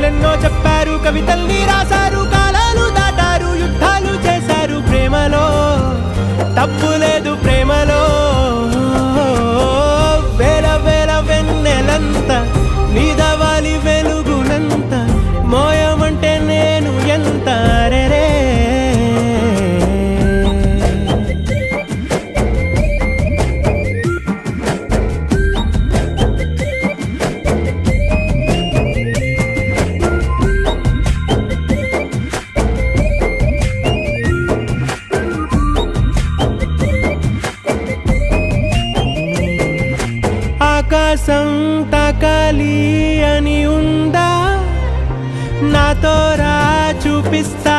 కథలెన్నో చెప్పారు, కవితల్ని రాశారు, కాలాలు దాటారు, యుద్ధాలు చేశారు. ప్రేమలో తప్పు లేదు, ప్రేమలో వేల వేల వెన్నెలంత నీదవాలి వెలుగునంత, మోయమంటే నేను ఎంత రే. ఆకాశం తాకాలి అని ఉందా, నాతో రా చూపిస్తా